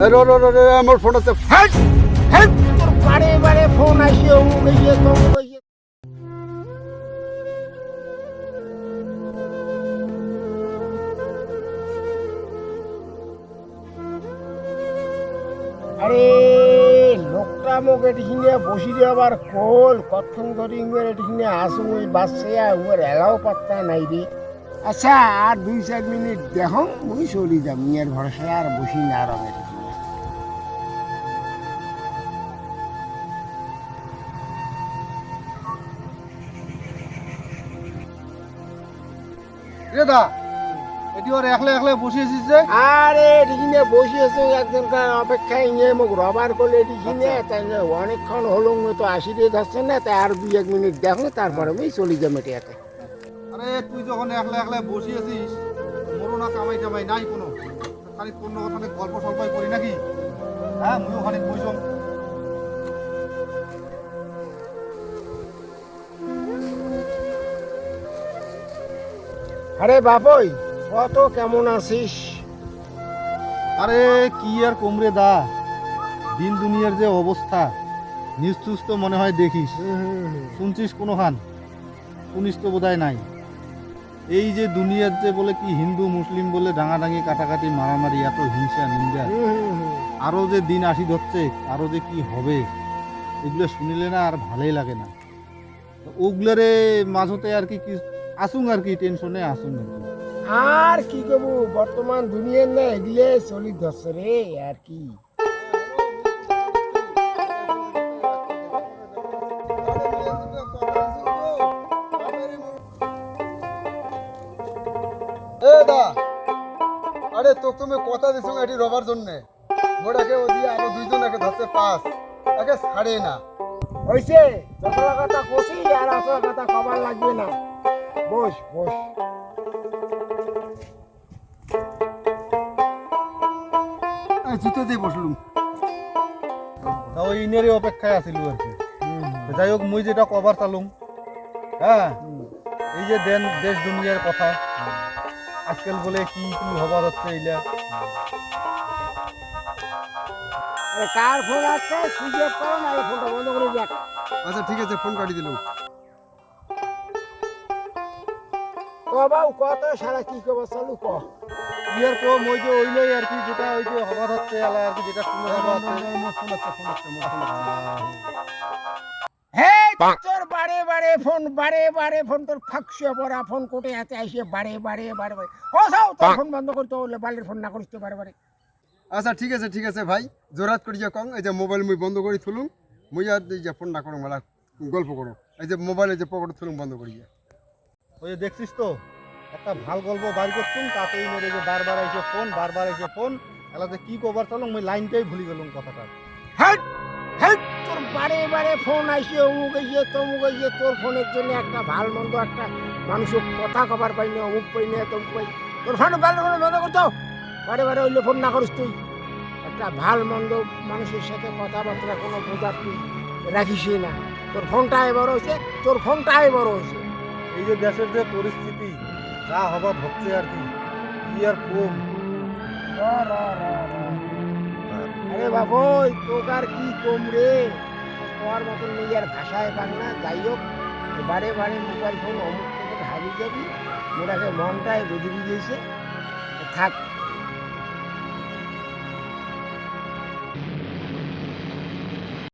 আমার ফোন আছে। হেট হেট তোর বারে বারে ফোন আসে অমুক এসে তমুক এসে। আরে লোকটা মোক এটিখানে বসি যাবার কোল কতক্ষণ ধরে ইংরের এটিখানে আসুন ওই বাসে উমের এলাও পাত্তা নাই রে। আচ্ছা আর 2-4 মিনিট দেখো মুই চলি যাম মিয়ার ভরসায় আর বসি না আর আমি রে দা, এটি ওর একলা একলা বসিয়েছিস যে? আরে এটিখানে বসিয়েছে একজনকার অপেক্ষায় নিয়ে মোক রবার করলে এটিখানে তাই অনেকক্ষণ হলো তো আসি দিয়ে যাচ্ছে না তাই আর 2-1 মিনিট দেখো তারপরে আমি চলি যাম এটিয়াতে। আরে তুই যখন একলা একলা বসিয়েছিস, মোরও না কামাই টামাই নাই কোনো, খালি তোর ওখানে গল্প সল্পই করি নাকি? হ্যাঁ, মুই ওখানে বসলাম। আরে বাপই কত কেমন আছিস? আরে কি আর কমরে দা, দিন দুনিয়ার যে অবস্থা, নিউজ টুজ তো মনে হয় দেখিস, শুনছিস কোনো খান, শুনিস তো বোধহয় নাই। এই যে দুনিয়ার যে বলে কি হিন্দু মুসলিম বলে ডাঙাডাঙি কাটাকাটি মারামারি এত হিংসা নিন্দা, আরো যে দিন আসি ধরছে, আরো যে কি হবে, এগুলো শুনিলে না আর ভালোই লাগে না। ওগুলারে মাঝতে আর কি আসুন আর কি টেনশনে আসুন আর কি। আর কি করবো বর্তমান দুনিয়ার না এগুলো চলি ধরছে রে আর কি। এ দা, আরে তো তুমি কথা দিছো এটি রবার জন্য, মোটাকে ওদিকে আরো দুইজন একে ধরতে পাস, একে ছাড়ে না। হয়েছে যতটা কথা কষি আর আসল কথা খবর লাগবে না। বস বস। জুতো দিয়ে বসলুম, তা ওই ইনেরই অপেক্ষায় আছিল আর কি। যাই হোক, মুই যেটা কভার চালুম, হ্যাঁ, এই যে দেশ দুনিয়ার কথা আজকাল বলে কি কি হবার হচ্ছে এইলা। আরে কার ফোন আছে সুইচ অফ করো না এই ফোনটা বন্ধ করে দেখ। আচ্ছা ঠিক আছে, ফোন কাটি দিলাম। ক বাবু কত সারা কি খবর চালু ক। ইয়ার কো মই যে ওইলাই আর কি যেটা ওই যে হবার হচ্ছে এলা আর কি যেটা শুনে হবার হচ্ছে। হে তোর বারে বারে ফোন বারে বারে ফোন তোর ফাঁকশে পড়া ফোন কোটে হাতে আসে বারে বারে বারে বারে ও যাও তোর ফোন বন্ধ করতে হলে বালের ফোন না করিস তো বারে বারে। আচ্ছা ঠিক আছে ভাই, জোরাত করিয়া কং এই যে মোবাইল মুই বন্ধ করে থুলুম, মুই আর এই যে ফোন না করুম মেলা গল্প করো, এই যে মোবাইলে যে পকেটে থুলুম বন্ধ করিয়া। ওই যে দেখছিস তো একটা ভাল গল্প বাইর করছুম, তাতেই মেরে যে বারবার এসে ফোন এলাতে কি কভার চালুম, মুই লাইনটাই ভুলি গেলুম কথাটা। হেট হেট তোর বারে বারে ফোন আসে অমুক এসে তমুক এসে তোর ফোনের জন্য একটা ভাল মন্দ একটা মানুষের কথা কবার পাই না অমুক পাই না তমুক পাই তোর ফোন বারে ফোন বন্ধ করতো বারে বারে ওইলে ফোন না করিস তুই। একটা ভাল মন্দ মানুষের সাথে কথাবার্তা কোনো বোঝার তুই রাখিসই না। তোর ফোনটাই বড় হয়েছে এই যে দেশের যে পরিস্থিতি যা হবার হচ্ছে আর কি আর কম। আরে বাবুই তোকে আর কি কম রে, তোর মতন নিজের ভাষায় পাক না। যাই হোক বারে বারে মোবাইল ফোন অমুক থেকে হারিয়ে যাবি, মোটাকে মনটাই বেঁধে দিয়েছে। থাক